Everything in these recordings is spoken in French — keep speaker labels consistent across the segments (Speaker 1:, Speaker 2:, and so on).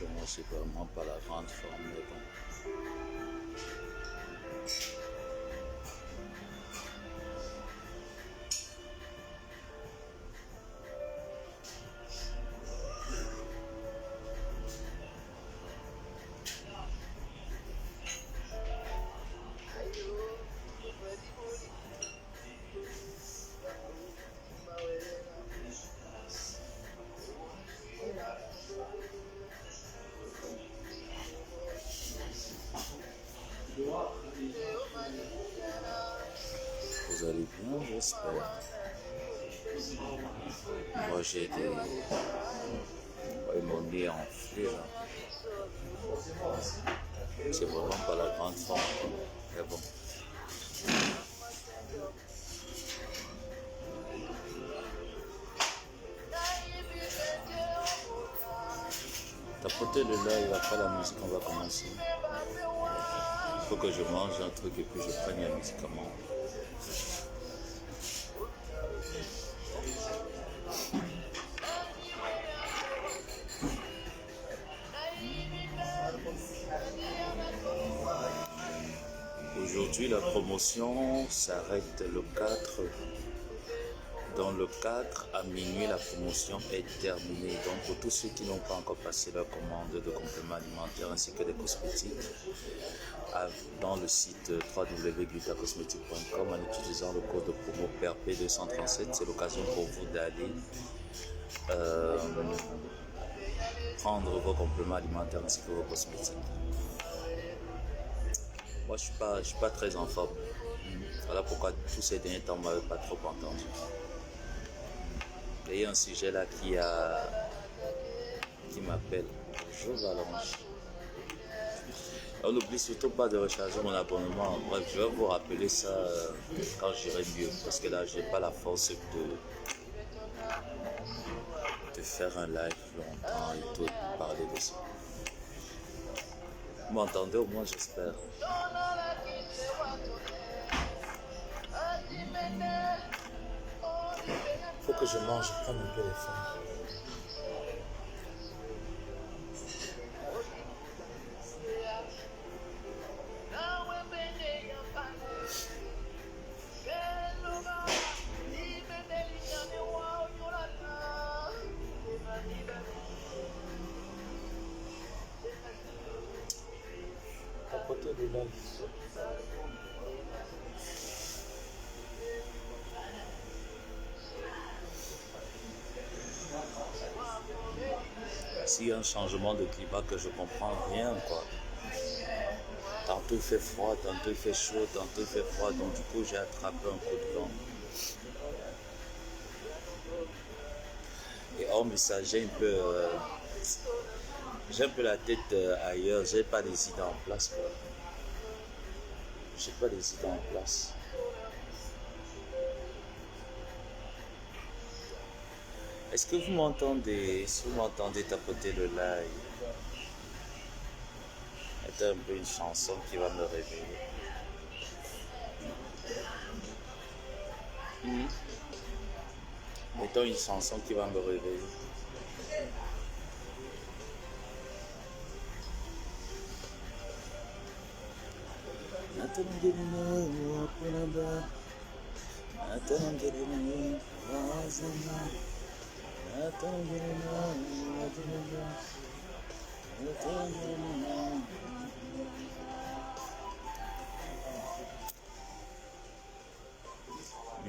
Speaker 1: franchement, c'est vraiment pas la grande forme, mais bon. Vous allez bien, j'espère. Moi, j'ai des... mon nez enflé, là. C'est vraiment pas la grande forme, mais bon. Tapoter le live, après la musique, on va commencer. Il faut que je mange un truc et puis je prenne un médicament. Aujourd'hui, la promotion s'arrête le 4. Dans le 4 à minuit, la promotion est terminée. Donc, pour tous ceux qui n'ont pas encore passé leur commande de compléments alimentaires ainsi que des cosmétiques, dans le site www.glutacosmetic.com en utilisant le code de promo PRP237, c'est l'occasion pour vous d'aller prendre vos compléments alimentaires ainsi que vos cosmétiques. Moi, je suis pas très en forme. Voilà pourquoi tous ces derniers temps, on ne m'avait pas trop entendu. Il y a un sujet là qui m'appelle. Bonjour Valanche. On n'oublie surtout pas de recharger mon abonnement. Bref, je vais vous rappeler ça quand j'irai mieux. Parce que là, je n'ai pas la force de faire un live longtemps et tout, de parler de ça. Vous m'entendez au moins, j'espère. Faut que je mange, je prends un peu les femmes. Tapoter le live. S'il y a un changement de climat que je comprends rien, quoi. Tantôt il fait froid, tantôt il fait chaud, tantôt il fait froid, donc du coup j'ai attrapé un coup de vent. Et hormis ça, j'ai un peu la tête ailleurs, j'ai pas les idées en place, quoi. J'ai pas les idées en place. Est-ce que vous m'entendez? Si vous m'entendez tapoter le live, mettez un peu une chanson qui va me réveiller. Mettons une chanson qui va me réveiller.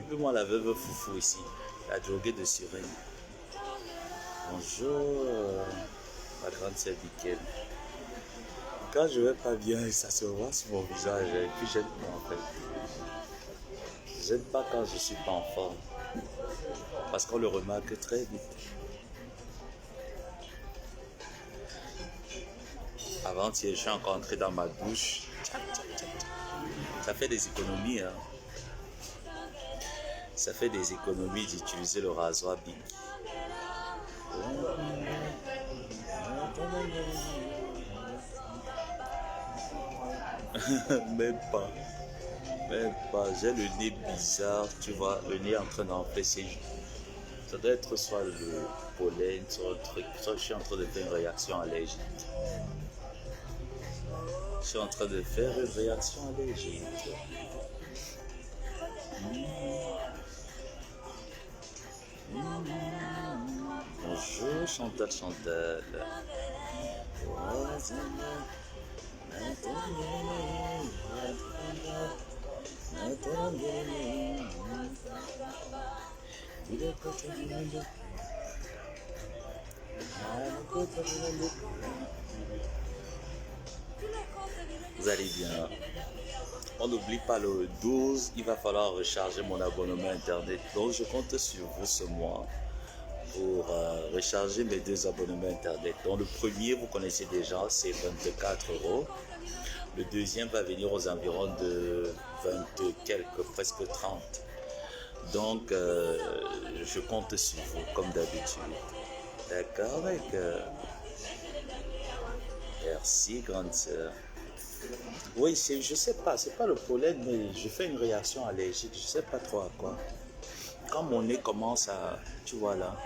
Speaker 1: Dis-moi la veuve Foufou ici, la droguée de Sirène. Bonjour, ma grande sœur Bikel. Quand je vais pas bien, ça se voit sur mon visage et puis j'aime pas en fait. J'aime pas quand je suis pas en forme parce qu'on le remarque très vite. Avant-hier, je suis encore entré dans ma douche. Ça fait des économies, hein. Ça fait des économies d'utiliser le rasoir Bic. Même pas. J'ai le nez bizarre, tu vois, le nez en train d'enfler. Ça doit être soit le pollen, soit un truc. Soit je suis en train de faire une réaction allergique. Je suis en train de faire une réaction allergique. Bonjour Chantal Chantal. Vous allez bien. On n'oublie pas le 12, il va falloir recharger mon abonnement internet. Donc je compte sur vous ce mois pour recharger mes 2 abonnements internet. Donc le premier, vous connaissez déjà, c'est 24 €. Le deuxième va venir aux environs de 20 quelques, presque 30. Donc je compte sur vous comme d'habitude. D'accord, mec. Merci, grande sœur. Oui, je sais pas, c'est pas le pollen, mais je fais une réaction allergique, je sais pas trop à quoi. Quand mon nez commence à, tu vois là,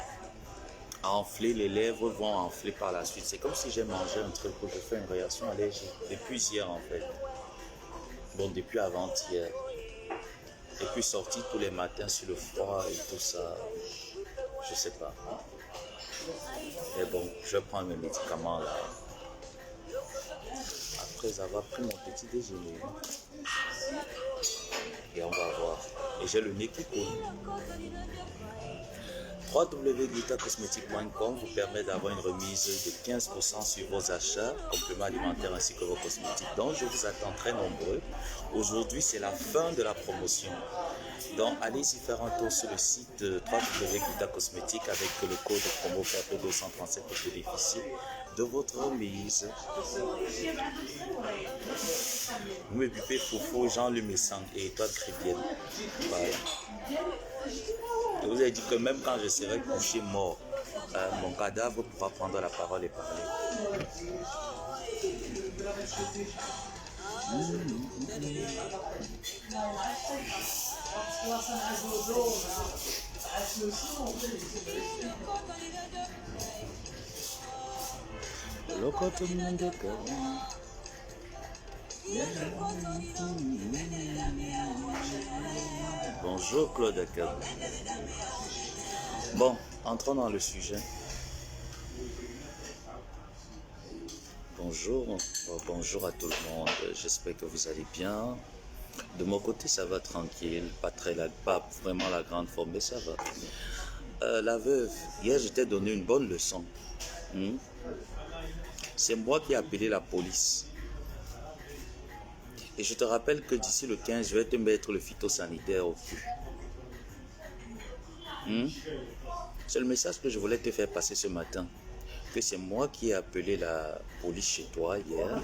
Speaker 1: à enfler, les lèvres vont enfler par la suite. C'est comme si j'ai mangé un truc où je fais une réaction allergique. Depuis hier en fait. Bon, depuis avant-hier. Et puis sorti tous les matins sur le froid et tout ça. Je sais pas. Mais bon, je prends mes médicaments là. Après avoir pris mon petit déjeuner. Et on va voir. Et j'ai le nez qui coule. www.glitacosmetic.com vous permet d'avoir une remise de 15% sur vos achats, compléments alimentaires ainsi que vos cosmétiques. Donc je vous attends très nombreux. Aujourd'hui c'est la fin de la promotion. Donc allez-y faire un tour sur le site www.glitacosmetic avec le code promo KP237 pour bénéficier de votre remise. Vous me bipez Foufou, Jean-Luc Messang et Étoile Crébienne. Voilà. Je vous ai dit que même quand je serai couché mort, mon cadavre pourra prendre la parole et parler. Bonjour Claude Akab. Bon, entrons dans le sujet. Bonjour, bonjour à tout le monde. J'espère que vous allez bien. De mon côté, ça va tranquille, pas vraiment la grande forme, mais ça va. La veuve, hier, je t'ai donné une bonne leçon. C'est moi qui ai appelé la police. Et je te rappelle que d'ici le 15, je vais te mettre le phytosanitaire au cul. C'est le message que je voulais te faire passer ce matin. Que c'est moi qui ai appelé la police chez toi hier.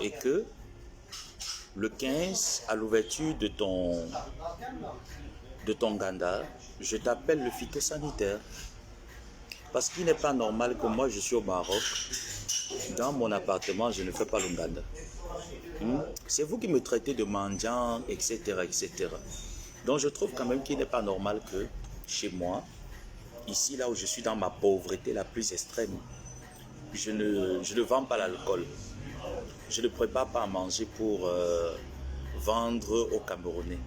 Speaker 1: Et que le 15, à l'ouverture de ton ganda, je t'appelle le phytosanitaire. Parce qu'il n'est pas normal que moi je suis au Maroc. Dans mon appartement, je ne fais pas le ganda. C'est vous qui me traitez de mendiant, etc., etc. Donc je trouve quand même qu'il n'est pas normal que chez moi, ici là où je suis dans ma pauvreté la plus extrême, je ne vends pas l'alcool. Je ne prépare pas à manger pour vendre aux Camerounais.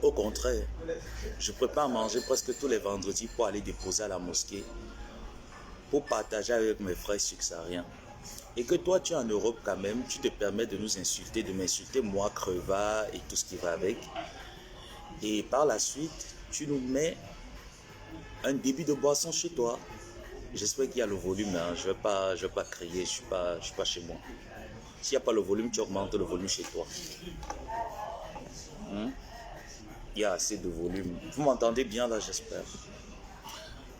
Speaker 1: Au contraire, je prépare à manger presque tous les vendredis pour aller déposer à la mosquée, pour partager avec mes frères subsahariens. Et que toi, tu es en Europe quand même, tu te permets de nous insulter, de m'insulter, moi, crevard et tout ce qui va avec. Et par la suite, tu nous mets un débit de boisson chez toi. J'espère qu'il y a le volume, hein. Je vais pas crier, je suis pas chez moi. S'il n'y a pas le volume, tu augmentes le volume chez toi. Il y a assez de volume. Vous m'entendez bien là, j'espère.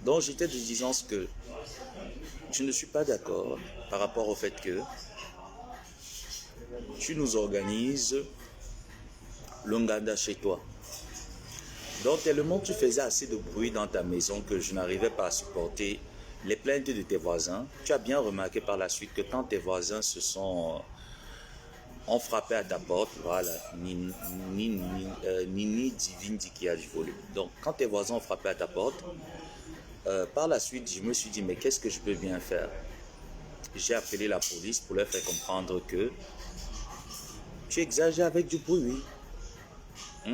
Speaker 1: Donc j'étais de disance que je ne suis pas d'accord par rapport au fait que tu nous organises le nganda chez toi. Donc tellement tu faisais assez de bruit dans ta maison que je n'arrivais pas à supporter les plaintes de tes voisins. Tu as bien remarqué par la suite que quand tes voisins se sont On frappait à ta porte, voilà, Nini Divine dit qu'il y a du volume. Donc, quand tes voisins ont frappé à ta porte, par la suite, je me suis dit, mais qu'est-ce que je peux bien faire? J'ai appelé la police pour leur faire comprendre que tu exagères avec du bruit, oui.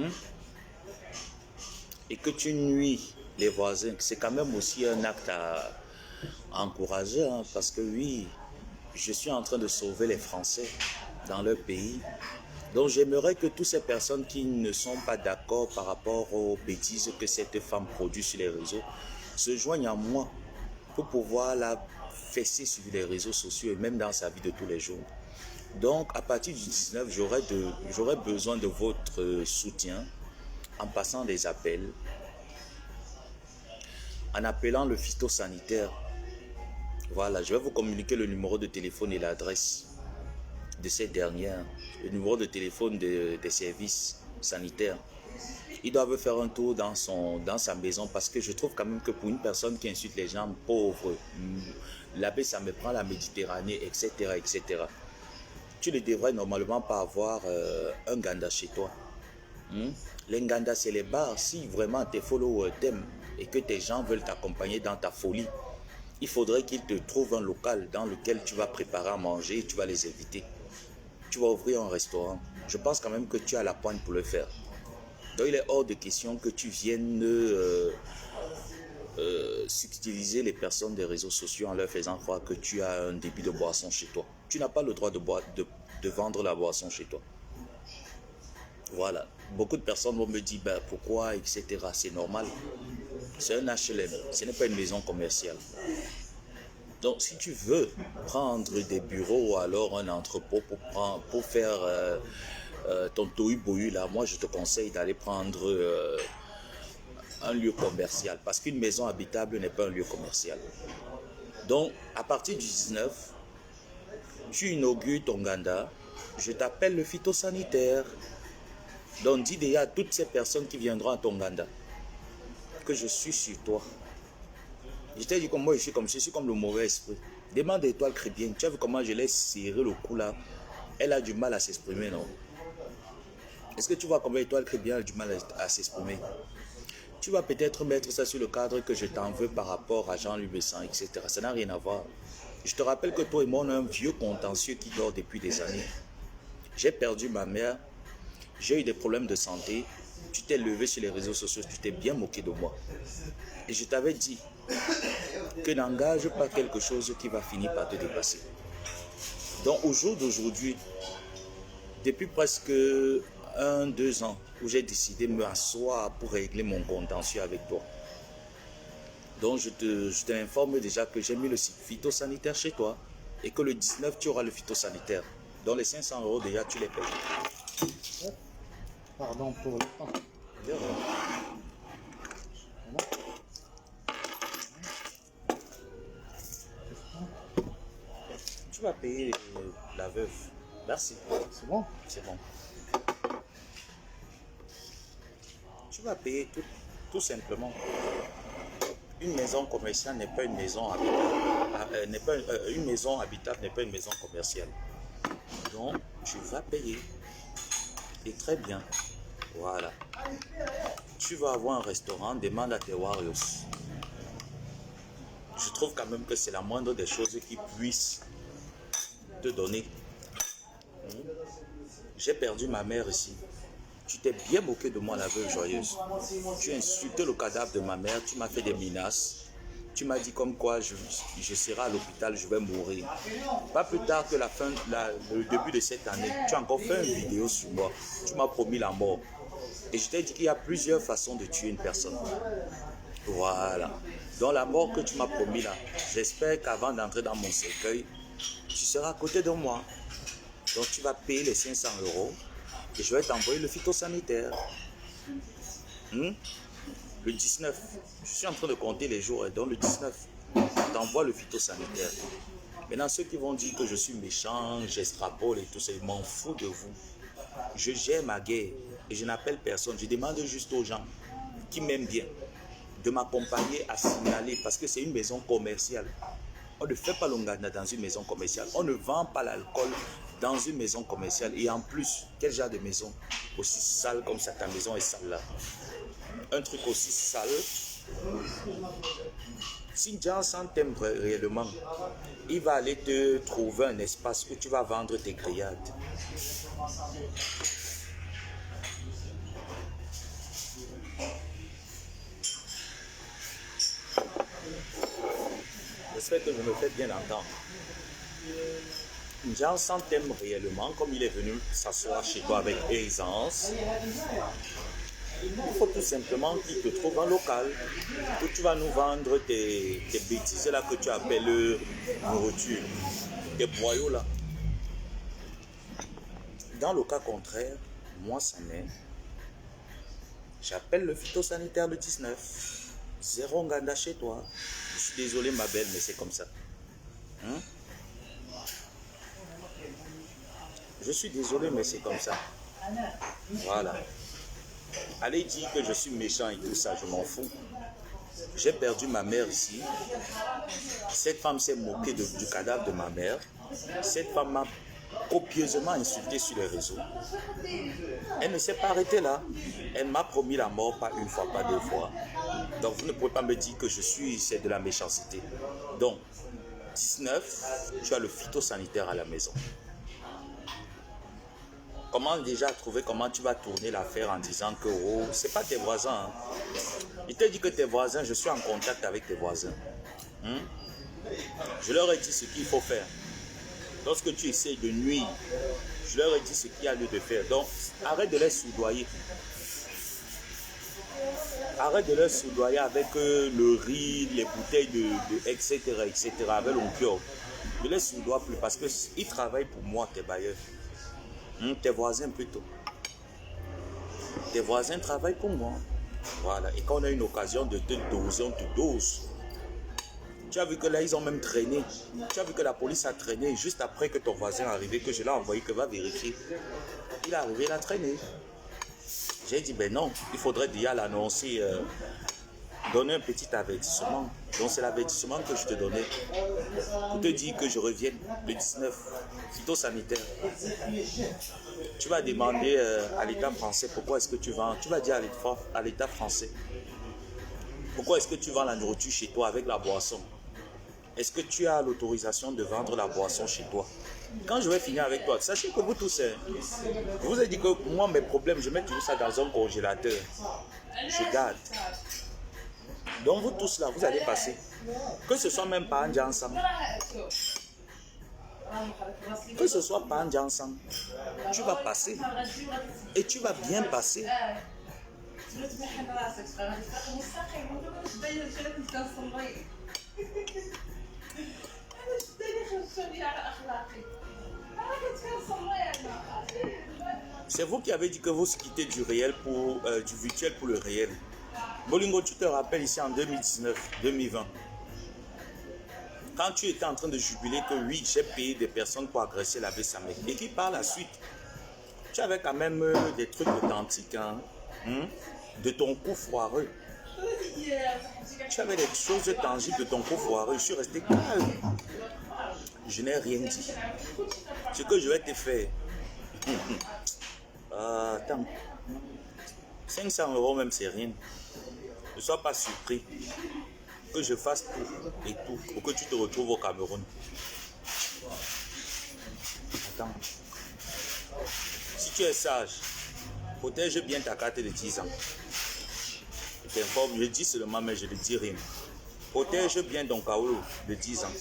Speaker 1: Et que tu nuis les voisins. C'est quand même aussi un acte à encourager, hein, parce que oui, je suis en train de sauver les Français dans leur pays. Donc j'aimerais que toutes ces personnes qui ne sont pas d'accord par rapport aux bêtises que cette femme produit sur les réseaux se joignent à moi pour pouvoir la fesser sur les réseaux sociaux et même dans sa vie de tous les jours. Donc à partir du 19, j'aurai besoin de votre soutien en passant des appels, en appelant le phytosanitaire. Voilà, je vais vous communiquer le numéro de téléphone et l'adresse de cette dernière, le numéro de téléphone des services sanitaires. Ils doivent faire un tour dans sa maison parce que je trouve quand même que pour une personne qui insulte les gens pauvres, l'abbé ça me prend la Méditerranée, etc., etc. Tu ne devrais normalement pas avoir un ganda chez toi. Les Nganda, c'est les bars. Si vraiment tes followers t'aiment et que tes gens veulent t'accompagner dans ta folie, il faudrait qu'ils te trouvent un local dans lequel tu vas préparer à manger et tu vas les inviter. Tu vas ouvrir un restaurant. Je pense quand même que tu as la pointe pour le faire. Donc il est hors de question que tu viennes subtiliser les personnes des réseaux sociaux en leur faisant croire que tu as un débit de boisson chez toi. Tu n'as pas le droit de vendre la boisson chez toi. Voilà. Beaucoup de personnes vont me dire ben, pourquoi, etc. C'est normal. C'est un HLM. Ce n'est pas une maison commerciale. Donc, si tu veux prendre des bureaux ou alors un entrepôt pour faire ton tohu-bohu là, moi je te conseille d'aller prendre un lieu commercial. Parce qu'une maison habitable n'est pas un lieu commercial. Donc, à partir du 19, tu inaugures ton Ganda. Je t'appelle le phytosanitaire. Donc, dis déjà à toutes ces personnes qui viendront à ton Ganda que je suis sur toi. Je t'ai dit comme moi, je suis comme le mauvais esprit. Demande à Étoile Chrétienne. Tu as vu comment je l'ai serré le cou là? Elle a du mal à s'exprimer, non? Est-ce que tu vois comment Étoile Chrétienne a du mal à s'exprimer? Tu vas peut-être mettre ça sur le cadre que je t'en veux par rapport à Jean-Louis Besson, etc. Ça n'a rien à voir. Je te rappelle que toi et moi, on a un vieux contentieux qui dort depuis des années. J'ai perdu ma mère. J'ai eu des problèmes de santé. Tu t'es levé sur les réseaux sociaux. Tu t'es bien moqué de moi. Et je t'avais dit que n'engage pas quelque chose qui va finir par te dépasser. Donc au jour d'aujourd'hui, depuis presque 1-2 ans, où j'ai décidé de m'asseoir pour régler mon contentieux avec toi. Donc je t'informe déjà que j'ai mis le phytosanitaire chez toi et que le 19, tu auras le phytosanitaire. Donc les 500 € déjà, tu les payes.
Speaker 2: Pardon pour le temps.
Speaker 1: Tu vas payer la veuve. Merci.
Speaker 2: C'est bon?
Speaker 1: C'est bon. Tu vas payer tout simplement. Une maison commerciale n'est pas une maison habitable. Une maison habitable n'est pas une maison commerciale. Donc, tu vas payer. Et très bien. Voilà. Tu vas avoir un restaurant, demande à tes Warriors. Je trouve quand même que c'est la moindre des choses qu'ils puissent te donner. J'ai perdu ma mère ici. Tu t'es bien moqué de moi, la veuve joyeuse. Tu as insulté le cadavre de ma mère, tu m'as fait des menaces. Tu m'as dit comme quoi je serai à l'hôpital, je vais mourir. Pas plus tard que le début de cette année, tu as encore fait une vidéo sur moi. Tu m'as promis la mort. Et je t'ai dit qu'il y a plusieurs façons de tuer une personne. Voilà. Dans la mort que tu m'as promis là, j'espère qu'avant d'entrer dans mon cercueil, tu seras à côté de moi. Donc tu vas payer les 500 € et je vais t'envoyer le phytosanitaire. Le 19, je suis en train de compter les jours et donc le 19, je t'envoie le phytosanitaire. Maintenant, ceux qui vont dire que je suis méchant, j'extrapole et tout ça, je m'en fous de vous. Je gère ma guerre et je n'appelle personne. Je demande juste aux gens qui m'aiment bien de m'accompagner à signaler parce que c'est une maison commerciale. On ne fait pas l'ongana dans une maison commerciale. On ne vend pas l'alcool dans une maison commerciale. Et en plus, quel genre de maison? Aussi sale comme ça, ta maison est sale là. Un truc aussi sale. Si Johnson t'aime réellement, il va aller te trouver un espace où tu vas vendre tes grillades. J'espère que je me fais bien entendre. Johnson t'aime réellement, comme il est venu s'asseoir chez toi avec aisance. Il faut tout simplement qu'il te trouve un local où tu vas nous vendre tes bêtises là que tu appelles nourriture, tes boyaux là. Dans le cas contraire, moi ça m'est. J'appelle le phytosanitaire le 19. Zéro Nganda chez toi. Je suis désolé ma belle, mais c'est comme ça. Hein? Je suis désolé, mais c'est comme ça. Voilà. Allez dire que je suis méchant et tout ça, je m'en fous. J'ai perdu ma mère ici. Cette femme s'est moquée du cadavre de ma mère. Cette femme m'a copieusement insulté sur les réseaux. Elle ne s'est pas arrêtée là. Elle m'a promis la mort, pas une fois, pas deux fois. Donc vous ne pouvez pas me dire que c'est de la méchanceté. Donc, 19, tu as le phytosanitaire à la maison. Comment déjà trouver comment tu vas tourner l'affaire en disant que oh, c'est pas tes voisins. Hein. Il te dit que tes voisins, je suis en contact avec tes voisins. Je leur ai dit ce qu'il faut faire. Lorsque tu essaies de nuire, je leur ai dit ce qu'il y a lieu de faire. Donc, arrête de les soudoyer. Arrête de les soudoyer avec le riz, les bouteilles etc., avec l'oncle. Ne les soudoie plus parce qu'ils travaillent pour moi, tes bailleurs. Tes voisins plutôt. Tes voisins travaillent pour moi. Voilà. Et quand on a une occasion de te doser, on te dose. Tu as vu que là, ils ont même traîné. Tu as vu que la police a traîné juste après que ton voisin est arrivé, que je l'ai envoyé, que va vérifier. Il est arrivé, il a traîné. J'ai dit, ben non, il faudrait déjà l'annoncer, donner un petit avertissement. Donc c'est l'avertissement que je te donnais. Pour te dire que je revienne le 19, phytosanitaire. Tu vas demander à l'État français pourquoi est-ce que tu vends. Tu vas dire à l'État français pourquoi est-ce que tu vends la nourriture chez toi avec la boisson. Est-ce que tu as l'autorisation de vendre la boisson chez toi? Quand je vais finir avec toi, sachez que vous tous, je vous ai dit que moi, mes problèmes, je mets toujours ça dans un congélateur. Je garde. Donc vous tous là, vous allez passer. Que ce soit même pas un ensemble. Que ce soit pas un ensemble. Tu vas passer. Et tu vas bien passer. C'est vous qui avez dit que vous quittez du réel pour du virtuel pour le réel. Bolingo, tu te rappelles ici en 2019-2020, quand tu étais en train de jubiler que oui, j'ai payé des personnes pour agresser la Bessamec, et qui par la suite, tu avais quand même des trucs authentiques, hein, de ton coup foireux. Tu avais des choses tangibles de ton coup foireux. Je suis resté calme. Je n'ai rien dit. Ce que je vais te faire. Attends. 500 € même, c'est rien. Ne sois pas surpris que je fasse tout et tout pour que tu te retrouves au Cameroun. Attends. Si tu es sage, protège bien ta carte de 10 ans. Je t'informe, je dis seulement, mais je ne dis rien. Protège bien ton kaolo de 10 ans.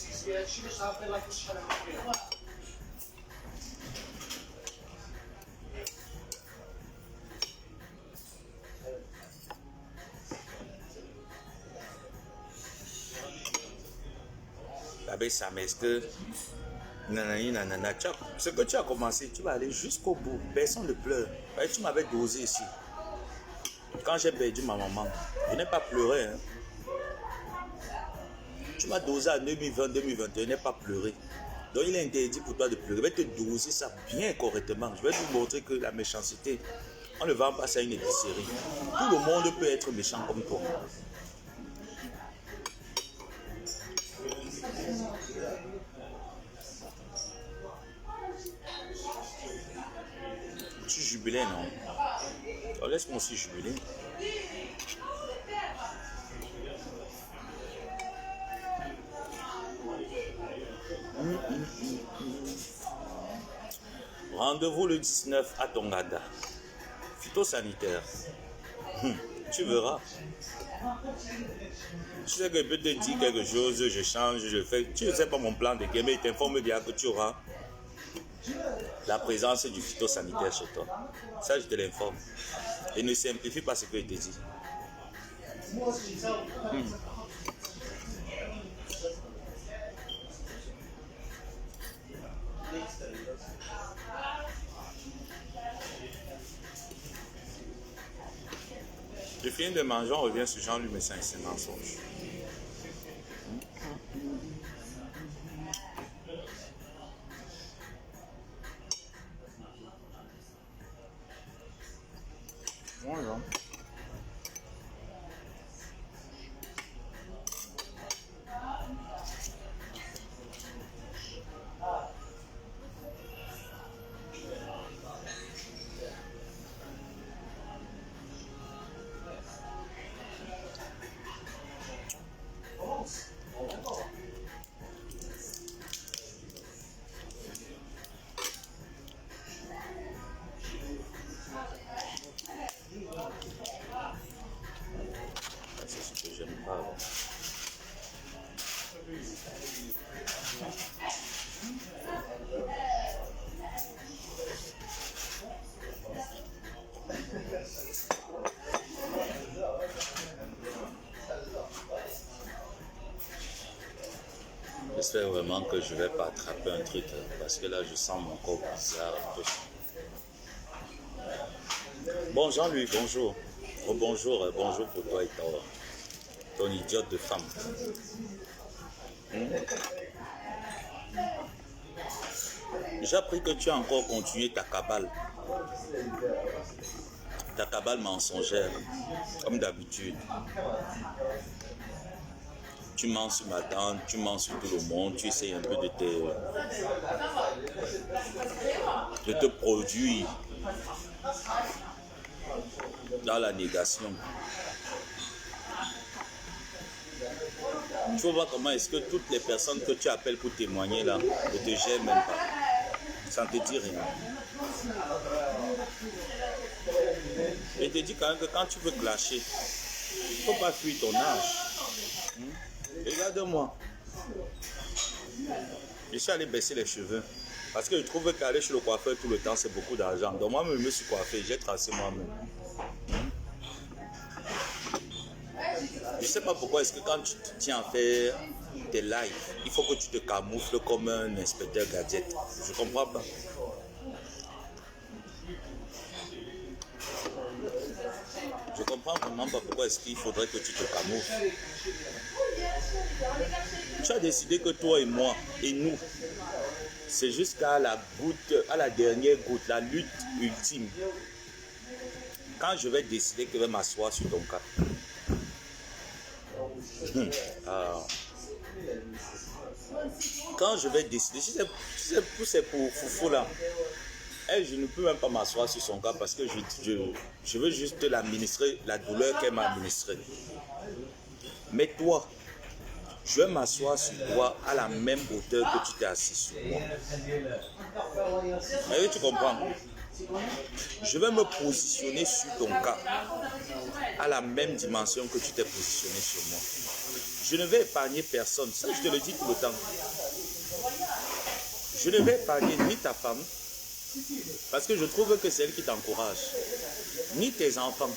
Speaker 1: Ça est-ce que nanana, ce que tu as commencé, tu vas aller jusqu'au bout. Personne ne pleure. Tu m'avais dosé ici. Quand j'ai perdu ma maman, je n'ai pas pleuré. Hein. Tu m'as dosé en 2020-2021, je n'ai pas pleuré. Donc il est interdit pour toi de pleurer. Je vais te doser ça bien correctement. Je vais te montrer que la méchanceté, on ne vend pas ça à une épicerie. Tout le monde peut être méchant comme toi. jubilé, non? Oh, laisse-moi aussi jubiler. Rendez-vous le 19 à Tongada. Phytosanitaire. Tu verras. Tu sais que je peux te dire quelque chose, je change, je fais. Tu ne sais pas mon plan de game, mais il t'informe bien que tu auras la présence du phytosanitaire chez toi. Ça, je te l'informe. Et ne simplifie pas ce que je te dis. Je finis de manger, on revient sur Jean-Luc Messin et ses mensonges. Voilà. C'est ce que j'aime pas. J'espère vraiment que je ne vais pas attraper un truc parce que là je sens mon corps bizarre un peu. Bon Jean-Louis, bonjour. Oh, bonjour, bonjour pour toi et ton idiote de femme. J'ai appris que tu as encore continué ta cabale mensongère, comme d'habitude. Tu mens sur ma tante, tu mens sur tout le monde, tu essayes un peu de te produire dans la négation. Tu vas voir comment est-ce que toutes les personnes que tu appelles pour témoigner là ne te gênent même pas. Ça ne te dit rien. Et te dis quand même que quand tu veux clasher, il ne faut pas fuir ton âge. Regarde-moi. Je suis allé baisser les cheveux. Parce que je trouve qu'aller chez le coiffeur tout le temps, c'est beaucoup d'argent. Donc moi-même, je me suis coiffé, j'ai tracé moi-même. Je ne sais pas pourquoi est-ce que quand tu te tiens à faire tes lives, il faut que tu te camoufles comme un inspecteur gadget. Je ne comprends pas. Je comprends vraiment pas pourquoi est-ce qu'il faudrait que tu te camoufles. Tu as décidé que toi et moi et nous, c'est jusqu'à la goutte, à la dernière goutte, la lutte ultime. Quand je vais décider que je vais m'asseoir sur ton cas. Quand je vais décider, si c'est pour Foufou là, je ne peux même pas m'asseoir sur son cas parce que je veux juste l'administrer, la douleur qu'elle m'a administrée. Mais toi, je vais m'asseoir sur toi à la même hauteur que tu t'es assis sur moi. Et tu comprends? Je vais me positionner sur ton cas à la même dimension que tu t'es positionné sur moi. Je ne vais épargner personne. Ça, je te le dis tout le temps. Je ne vais épargner ni ta femme, parce que je trouve que c'est elle qui t'encourage, ni tes enfants.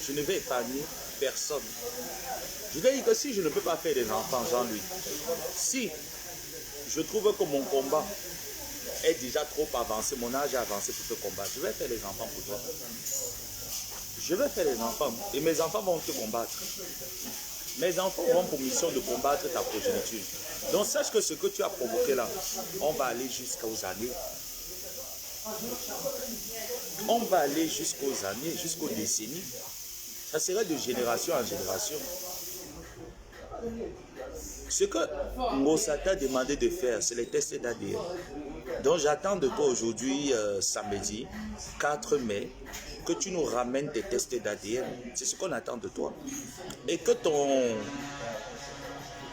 Speaker 1: Je ne vais épargner personne. Je vais dire que si je ne peux pas faire des enfants, Jean-Louis, si je trouve que mon combat est déjà trop avancé, mon âge est avancé pour te combattre, je vais faire les enfants pour toi. Je vais faire les enfants et mes enfants vont te combattre. Mes enfants auront pour mission de combattre ta progéniture. Donc sache que ce que tu as provoqué là, on va aller jusqu'aux années. On va aller jusqu'aux années, jusqu'aux décennies. Ça sera de génération en génération. Ce que Ngosata a demandé de faire, c'est les tests d'ADN. Donc j'attends de toi aujourd'hui, samedi 4 mai, que tu nous ramènes tes tests d'ADN. C'est ce qu'on attend de toi. Et que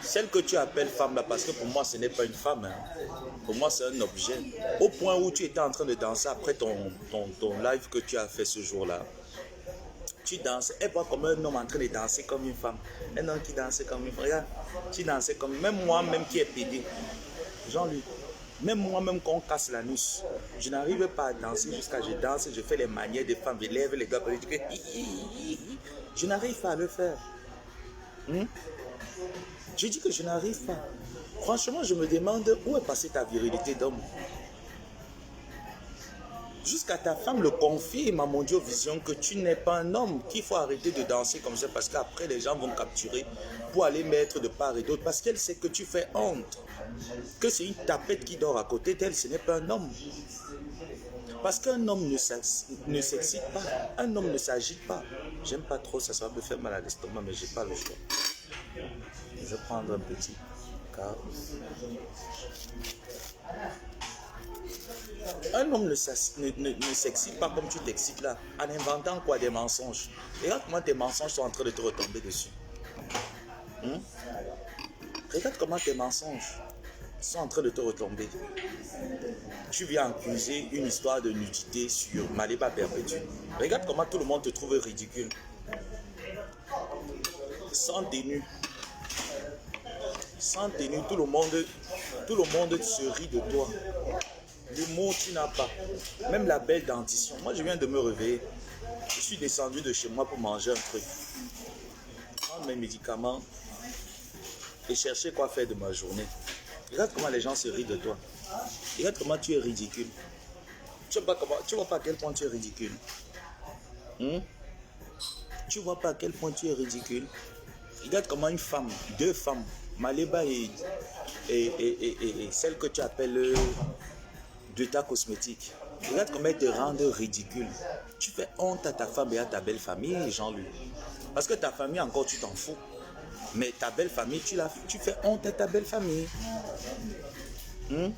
Speaker 1: celle que tu appelles femme là, parce que pour moi ce n'est pas une femme, hein. Pour moi c'est un objet. Au point où tu étais en train de danser après ton live que tu as fait ce jour-là. Tu danses, elle voit comme un homme en train de danser comme une femme. Un homme qui dansait comme une femme. Regarde, tu dansais comme... Même moi-même qui est pédé, Jean-Luc, même moi-même quand on casse l'anus, je n'arrive pas à danser jusqu'à je danse, je fais les manières des femmes, je lève les gars, je n'arrive pas à le faire. Je dis que je n'arrive pas. Franchement, je me demande où est passée ta virilité d'homme. Jusqu'à ta femme le confirme à Mondiovision que tu n'es pas un homme, qu'il faut arrêter de danser comme ça parce qu'après les gens vont capturer pour aller mettre de part et d'autre parce qu'elle sait que tu fais honte, que c'est une tapette qui dort à côté d'elle, ce n'est pas un homme. Parce qu'un homme ne s'excite pas, un homme ne s'agite pas. J'aime pas trop, ça va me faire mal à l'estomac, mais j'ai pas le choix. Je vais prendre un petit car... Un homme ne s'excite pas comme tu t'excites là, en inventant quoi? Des mensonges. Regarde comment tes mensonges sont en train de te retomber dessus. Regarde comment tes mensonges sont en train de te retomber. Tu viens accuser une histoire de nudité sur Maliba Perpétue. Regarde comment tout le monde te trouve ridicule. Sans tenue. Sans tenue, tout le monde se rit de toi. L'humour, tu n'as pas. Même la belle dentition. Moi, je viens de me réveiller. Je suis descendu de chez moi pour manger un truc. Prendre mes médicaments et chercher quoi faire de ma journée. Regarde comment les gens se rient de toi. Regarde comment tu es ridicule. Tu vois pas à quel point tu es ridicule. Tu vois pas à quel point tu es ridicule. Regarde comment une femme, deux femmes, Maleba et celle que tu appelles de ta cosmétique. Regarde comment elles te rendent ridicule. Tu fais honte à ta femme et à ta belle famille, Jean-Luc. Parce que ta famille, encore, tu t'en fous. Mais ta belle famille, tu fais honte à ta belle famille. Donc,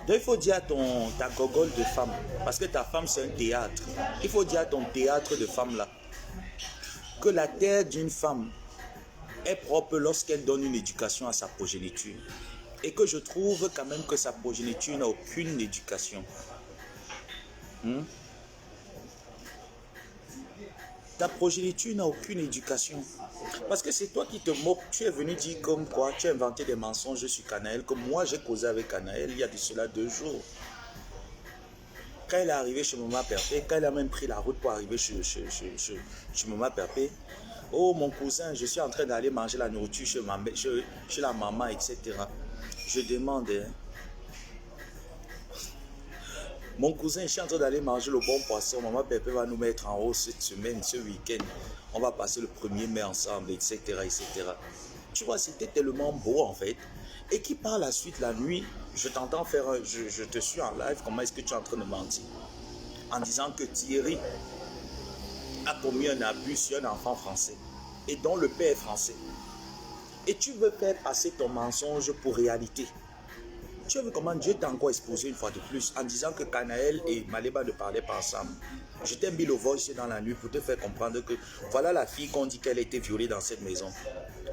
Speaker 1: il faut dire à ta gogole de femme, parce que ta femme, c'est un théâtre. Il faut dire à ton théâtre de femme là, que la terre d'une femme est propre lorsqu'elle donne une éducation à sa progéniture. Et que je trouve quand même que sa progéniture n'a aucune éducation. Ta progéniture n'a aucune éducation. Parce que c'est toi qui te moques. Tu es venu dire comme quoi, tu as inventé des mensonges sur Canaël, que moi j'ai causé avec Canaël il y a de cela 2 jours. Quand elle est arrivée chez Maman Perpé, quand elle a même pris la route pour arriver chez Maman Perpé, oh mon cousin, je suis en train d'aller manger la nourriture chez la maman, etc. Je demande, mon cousin, je suis en train d'aller manger le bon poisson. Maman Pépé va nous mettre en haut cette semaine, ce week-end. On va passer le 1er mai ensemble, etc., etc. Tu vois, c'était tellement beau en fait. Et qui par la suite, la nuit, je t'entends faire, je te suis en live, comment est-ce que tu es en train de mentir? En disant que Thierry a commis un abus sur un enfant français et dont le père est français. Et tu veux faire passer ton mensonge pour réalité. Tu as vu comment Dieu t'a encore exposé une fois de plus en disant que Canaël et Maleba ne parlaient pas ensemble. Je t'ai mis le voice dans la nuit pour te faire comprendre que voilà la fille qu'on dit qu'elle a été violée dans cette maison.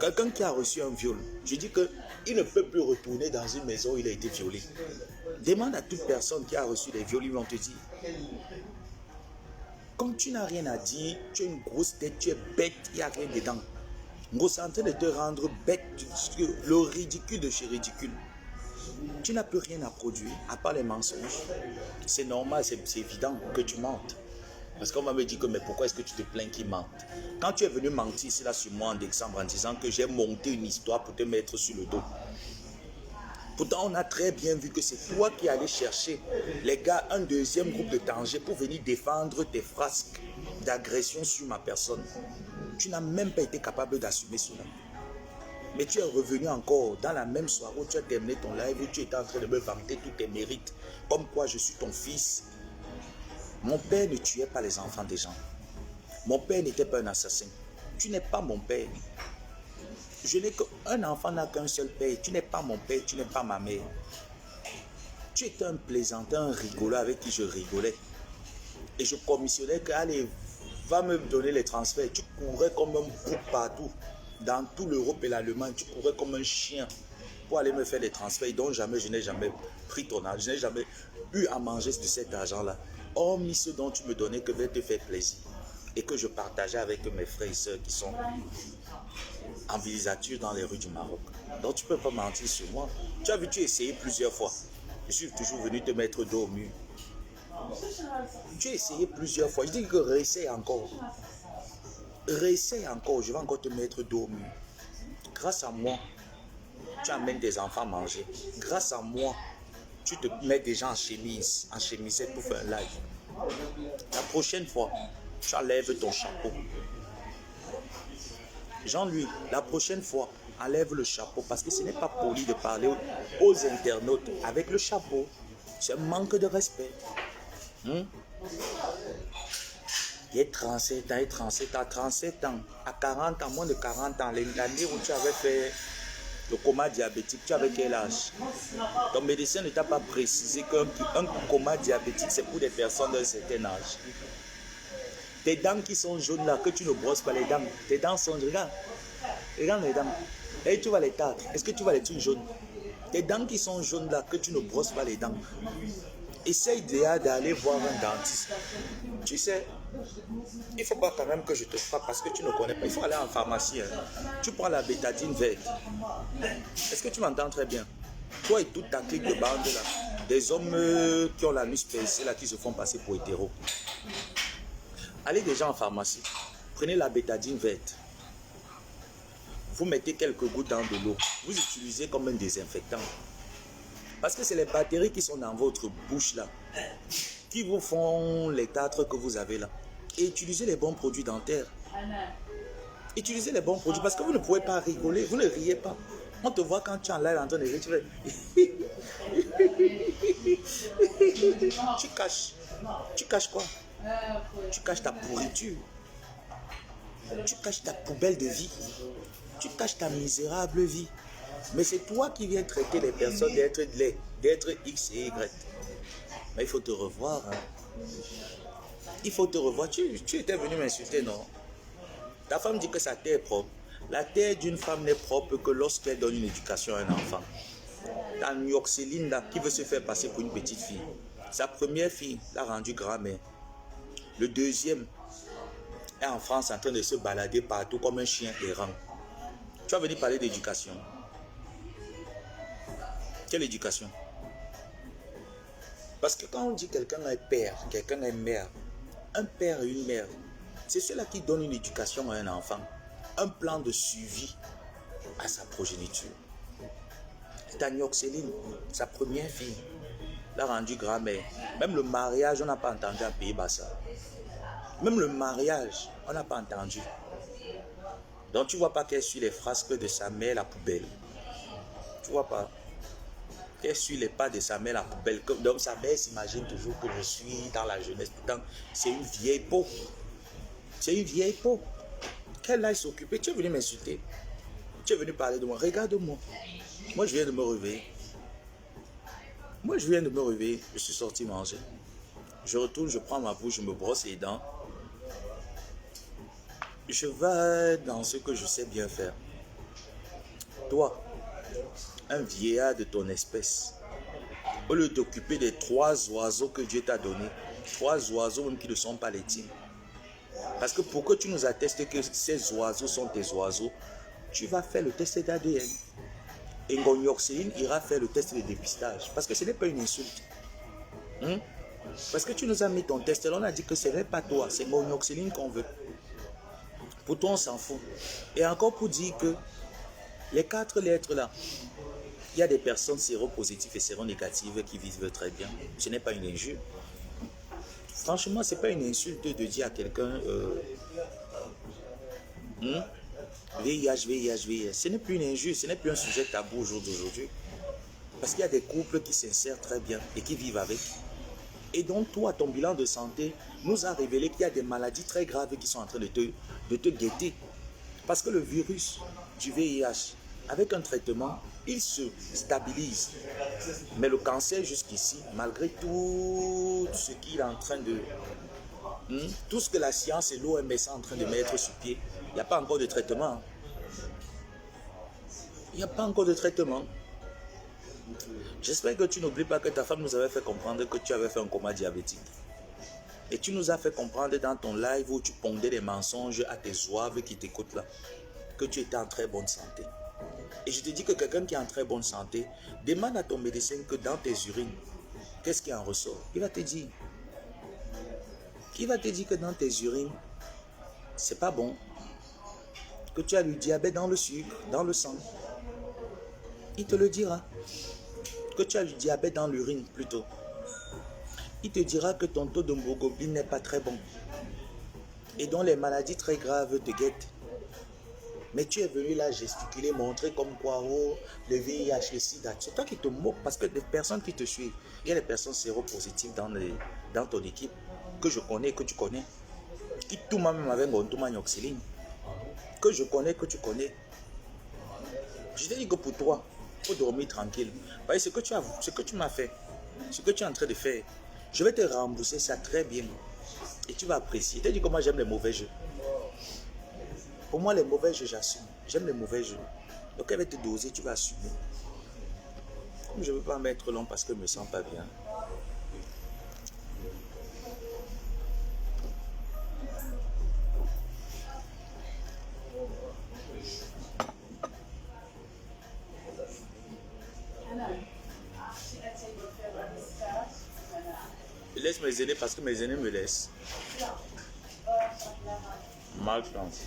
Speaker 1: Quelqu'un qui a reçu un viol, je dis qu'il ne peut plus retourner dans une maison où il a été violé. Demande à toute personne qui a reçu des viols, ils vont te dire. Quand tu n'as rien à dire, tu as une grosse tête, tu es bête, il n'y a rien dedans. C'est en train de te rendre bête, le ridicule de chez ridicule. Tu n'as plus rien à produire, à part les mensonges. C'est normal, c'est évident que tu mentes. Parce qu'on va me dire que, mais pourquoi est-ce que tu te plains qu'il mente? Quand tu es venu mentir ici là sur moi en décembre en disant que j'ai monté une histoire pour te mettre sur le dos. Pourtant, on a très bien vu que c'est toi qui allais chercher les gars, un deuxième groupe de Tanger pour venir défendre tes frasques d'agression sur ma personne. Tu n'as même pas été capable d'assumer cela. Mais tu es revenu encore dans la même soirée où tu as terminé ton live, où tu étais en train de me vanter tous tes mérites. Comme quoi je suis ton fils. Mon père ne tuait pas les enfants des gens. Mon père n'était pas un assassin. Tu n'es pas mon père. Un enfant n'a qu'un seul père. Tu n'es pas mon père, tu n'es pas ma mère. Tu étais un plaisantin, un rigolo avec qui je rigolais. Et je commissionnais que, allez, va me donner les transferts. Tu courais comme un bouc partout. Dans tout l'Europe et l'Allemagne, tu courais comme un chien pour aller me faire des transferts. Donc jamais, je n'ai jamais pris ton argent. Je n'ai jamais eu à manger de cet argent-là. Hormis ce dont tu me donnais que vais te faire plaisir. Et que je partageais avec mes frères et sœurs qui sont en villégiature dans les rues du Maroc. Donc tu ne peux pas mentir sur moi. Tu as vu, tu as essayé plusieurs fois. Je suis toujours venu te mettre dos au mur. Tu as essayé plusieurs fois. Je dis que réessaye encore. Réessaye encore. Je vais encore te mettre dos au mur. Grâce à moi, tu amènes des enfants à manger. Grâce à moi, tu te mets des gens en chemise, en chemisette pour faire un live. La prochaine fois, tu enlèves ton chapeau. Jean-Louis, la prochaine fois, enlève le chapeau parce que ce n'est pas poli de parler aux internautes avec le chapeau. C'est un manque de respect. Il y a 37 ans, il y a 37 ans, 37 ans, à 40 ans, moins de 40 ans, l'année où tu avais fait le coma diabétique, tu avais quel âge? Ton médecin ne t'a pas précisé qu'un coma diabétique, c'est pour des personnes d'un certain âge. Tes dents qui sont jaunes là, que tu ne brosses pas les dents, tes dents sont jaunes, regarde les dents. Et tu vas les tâter, est-ce que tu vas les trucs jaunes? Tes dents qui sont jaunes là, que tu ne brosses pas les dents. Essaye déjà d'aller voir un dentiste. Tu sais, il ne faut pas quand même que je te frappe parce que tu ne connais pas. Il faut aller en pharmacie. Tu prends la bétadine verte. Est-ce que tu m'entends très bien? Toi et toute ta clique de bande là, des hommes qui ont la nuit percée là, qui se font passer pour hétéros. Allez déjà en pharmacie. Prenez la bétadine verte. Vous mettez quelques gouttes dans de l'eau. Vous utilisez comme un désinfectant. Parce que c'est les bactéries qui sont dans votre bouche là, qui vous font les tartres que vous avez là. Et utilisez les bons produits dentaires. Utilisez les bons produits parce que vous ne pouvez pas rigoler, vous ne riez pas. On te voit quand tu es en live en train de rire, tu fais... Tu caches quoi? Tu caches ta pourriture. Tu caches ta poubelle de vie. Tu caches ta misérable vie. Mais c'est toi qui viens traiter les personnes d'être X et Y. Mais il faut te revoir. Il faut te revoir. Tu étais venu m'insulter, non? Ta femme dit que sa terre est propre. La terre d'une femme n'est propre que lorsqu'elle donne une éducation à un enfant. La Nioxéline là, qui veut se faire passer pour une petite fille. Sa première fille l'a rendue grand-mère. Le deuxième est en France en train de se balader partout comme un chien errant. Tu vas venir parler d'éducation. Quelle éducation? Parce que quand on dit quelqu'un est père, quelqu'un est mère, un père et une mère, c'est cela qui donne une éducation à un enfant, un plan de suivi à sa progéniture. Tanioxéline, sa première fille, l'a rendue grand-mère. Même le mariage, on n'a pas entendu à Pays Bassa. Même le mariage, on n'a pas entendu. Donc tu ne vois pas qu'elle suit les frasques de sa mère, la poubelle. Tu ne vois pas. Qu'elle suit les pas de sa mère, la poubelle. Donc sa mère s'imagine toujours que je suis dans la jeunesse. Pourtant, c'est une vieille peau. C'est une vieille peau. Qu'elle aille s'occuper. Tu es venu m'insulter. Tu es venu parler de moi. Regarde-moi. Moi, je viens de me réveiller. Moi, je viens de me réveiller. Je suis sorti manger. Je retourne, je prends ma bouche, je me brosse les dents. Je vais dans ce que je sais bien faire. Toi, un vieillard de ton espèce, au lieu d'occuper des 3 oiseaux que Dieu t'a donnés, 3 oiseaux même qui ne sont pas les tiens. Parce que pour que tu nous attestes que ces oiseaux sont tes oiseaux, tu vas faire le test d'ADN. Et Ngognoxéline ira faire le test de dépistage. Parce que ce n'est pas une insulte. Parce que tu nous as mis ton test et on a dit que ce n'est pas toi, c'est Ngognoxéline qu'on veut. Pour toi, on s'en fout. Et encore pour dire que les 4 lettres là, il y a des personnes séropositives et séronégatives qui vivent très bien. Ce n'est pas une injure. Franchement, ce n'est pas une insulte de dire à quelqu'un VIH, VIH, VIH. Ce n'est plus une injure, ce n'est plus un sujet tabou au jour d'aujourd'hui. Parce qu'il y a des couples qui s'insèrent très bien et qui vivent avec. Et donc, toi, ton bilan de santé nous a révélé qu'il y a des maladies très graves qui sont en train de te guetter. Parce que le virus du VIH, avec un traitement, il se stabilise. Mais le cancer jusqu'ici, malgré tout ce qu'il est en train de... tout ce que la science et l'OMS sont en train de mettre sur pied, il n'y a pas encore de traitement. Il n'y a pas encore de traitement. J'espère que tu n'oublies pas que ta femme nous avait fait comprendre que tu avais fait un coma diabétique. Et tu nous as fait comprendre dans ton live où tu pondais des mensonges à tes zouaves qui t'écoutent là, que tu étais en très bonne santé. Et je te dis que quelqu'un qui est en très bonne santé, demande à ton médecin que dans tes urines, qu'est-ce qui en ressort? Il va te dire. Il va te dire que dans tes urines, c'est pas bon. Que tu as du diabète dans le sucre, dans le sang. Il te le dira. Que tu as du diabète dans l'urine plutôt. Il te dira que ton taux d'hémoglobine n'est pas très bon. Et dont les maladies très graves te guettent. Mais tu es venu là gesticuler, montrer comme quoi, oh, le VIH, le sida. C'est toi qui te moques parce que des personnes qui te suivent, il y a des personnes séropositives dans ton équipe que je connais, que tu connais. Qui tout même avec un oxyline. Que je connais, que tu connais. Je te dis que pour toi, il faut dormir tranquille. Voyez, ce que tu m'as fait, ce que tu es en train de faire, je vais te rembourser ça très bien. Et tu vas apprécier. Je te dis que moi j'aime les mauvais jeux. Pour moi, les mauvais jeux, j'assume. J'aime les mauvais jeux. Donc elle va te doser, tu vas assumer. Comme je ne veux pas mettre long parce que je ne me sens pas bien. Je laisse mes aînés parce que mes aînés me laissent. Malchance.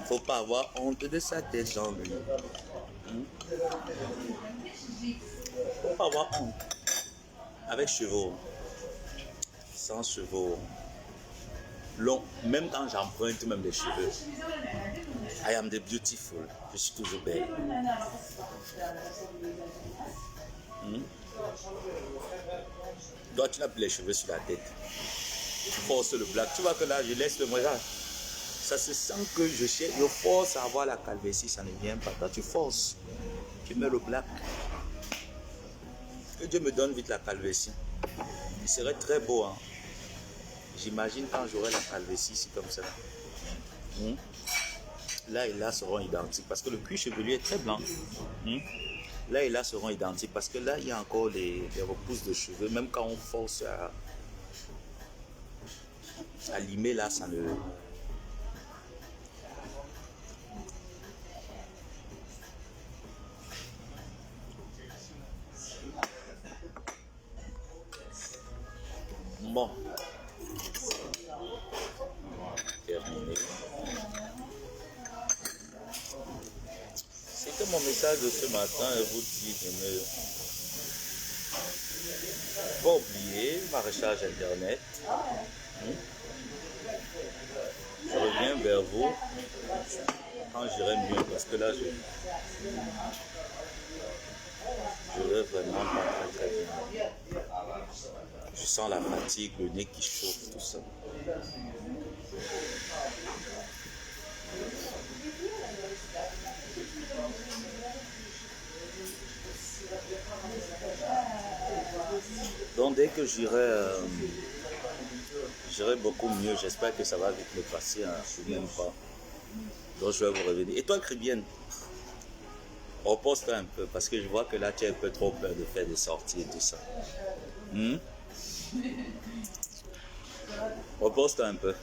Speaker 1: Faut pas avoir honte de sa tête, Jean-Louis. Faut pas avoir honte. Avec chevaux, sans chevaux, long, même quand j'emprunte même des cheveux, I am the beautiful, je suis toujours belle. Toi, tu n'as plus les cheveux sur la tête. Tu forces le black. Tu vois que là, je laisse le moyen. Ça se sent que je force à avoir la calvitie, ça ne vient pas. Toi, tu forces. Tu mets le black. Que Dieu me donne vite la calvitie. Il serait très beau. Hein? J'imagine quand j'aurai la calvitie ici comme ça. Là et là seront identiques. Parce que le cuir chevelu est très blanc. Là et là seront identiques. Parce que là, il y a encore les repousses de cheveux. Même quand on force à limer, là, ça ne... Bon. Terminé. C'était mon message de ce matin et vous dit de ne pas oublier ma recherche internet. Je reviens vers vous quand j'irai mieux parce que là je vais vraiment pas très bien. Je sens la fatigue, le nez qui chauffe, tout ça. Donc dès que j'irai beaucoup mieux, j'espère que ça va vite me passer, hein, je ne même pas. Donc je vais vous revenir. Et toi, Cribienne, repose-toi un peu parce que je vois que là tu as un peu trop peur de faire des sorties et tout ça. Repose-toi un peu.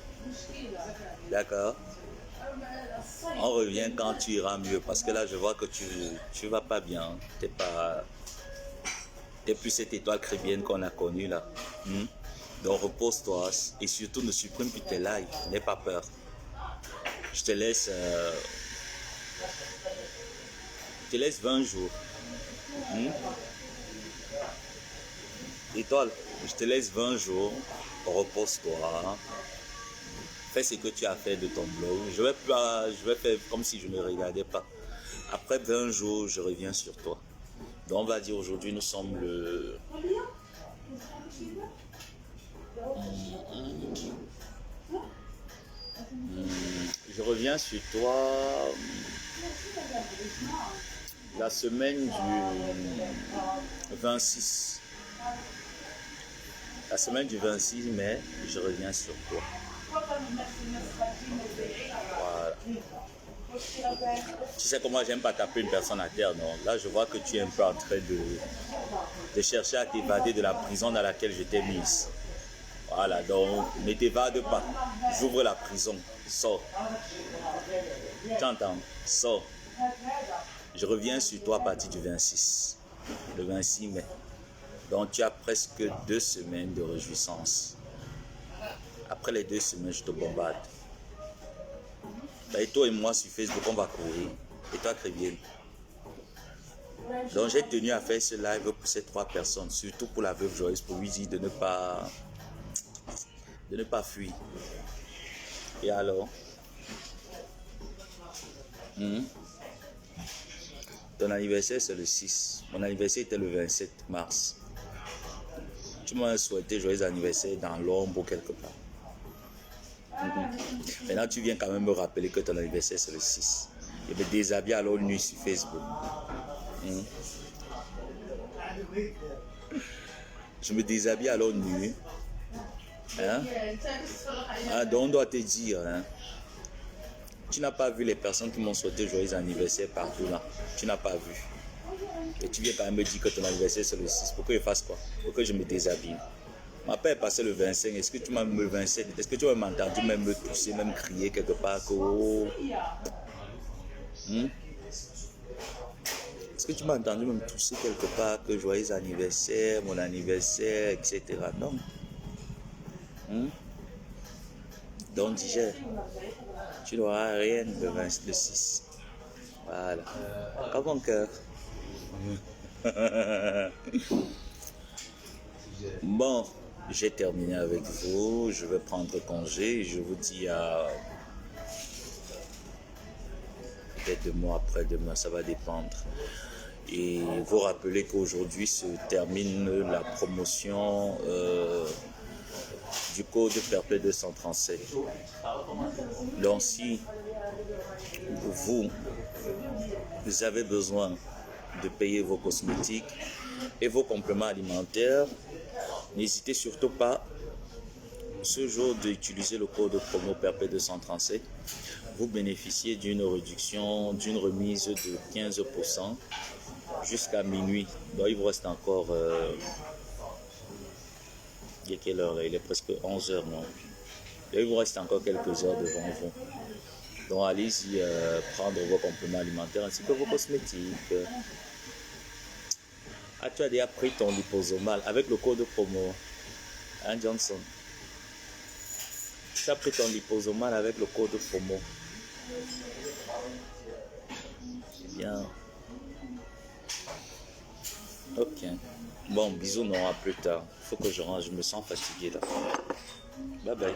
Speaker 1: D'accord? On revient quand tu iras mieux parce que là je vois que tu vas pas bien. T'es plus cette étoile cribienne qu'on a connue là. Donc repose-toi et surtout ne supprime plus tes lives. N'aie pas peur. Je te laisse 20 jours. Étoile, je te laisse 20 jours. Repose-toi. Fais ce que tu as fait de ton blog. Je vais faire comme si je ne regardais pas. Après 20 jours, je reviens sur toi. Donc on va dire aujourd'hui, nous sommes le... Je reviens sur toi la semaine du 26. La semaine du 26 mai, je reviens sur toi. Voilà. Tu sais comment j'aime pas taper une personne à terre, non? Là, je vois que tu es un peu en train de chercher à t'évader de la prison dans laquelle je t'ai mise. Voilà, donc ne t'évade pas. J'ouvre la prison. Sors. Tu entends? Sors. Je reviens sur toi à partir du 26. Le 26 mai. Donc tu as presque 2 semaines de réjouissance. Après les 2 semaines, je te bombarde. Et toi et moi sur Facebook, on va courir. Et toi, Crévienne. Donc j'ai tenu à faire ce live pour ces 3 personnes. Surtout pour la veuve Joyce, pour lui dire de ne pas fuir. Et alors? Ton anniversaire, c'est le 6. Mon anniversaire était le 27 mars. Tu m'as souhaité joyeux anniversaire dans l'ombre ou quelque part. Maintenant, tu viens quand même me rappeler que ton anniversaire, c'est le 6. Je me déshabille alors nu sur Facebook. Je me déshabille alors nu. Hein? Ah, donc on doit te dire, hein? Tu n'as pas vu les personnes qui m'ont souhaité joyeux anniversaire partout là. Tu n'as pas vu. Et tu viens quand même me dire que ton anniversaire c'est le 6. Pourquoi je fasse quoi? Pourquoi je me déshabille? Ma paix est passée le 25. Est-ce que tu m'as le 27? Est-ce que tu m'as entendu même me tousser, même crier quelque part que oh? Est-ce que tu m'as entendu même tousser quelque part que joyeux anniversaire, mon anniversaire, etc. Non. Donc digère. Tu n'auras rien le 26. Voilà. Comme mon cœur. Bon, j'ai terminé avec vous. Je vais prendre congé. Je vous dis à peut-être demain, après-demain, ça va dépendre. Et vous rappelez qu'aujourd'hui se termine la promotion du code Perpé 237. Donc si vous avez besoin de payer vos cosmétiques et vos compléments alimentaires, n'hésitez surtout pas ce jour d'utiliser le code promo Perpé 237. Vous bénéficiez d'une réduction, d'une remise de 15% jusqu'à minuit. Donc il vous reste encore... il est quelle heure? Il est presque 11h, non? Et il vous reste encore quelques heures devant vous. Donc allez-y prendre vos compléments alimentaires ainsi que vos cosmétiques. Ah, tu as déjà pris ton liposomal avec le code promo, hein, Johnson? Tu as pris ton liposomal avec le code promo. Bien. Ok. Bon, bisous, non, à plus tard. Il faut que je range, je me sens fatigué là. Bye bye.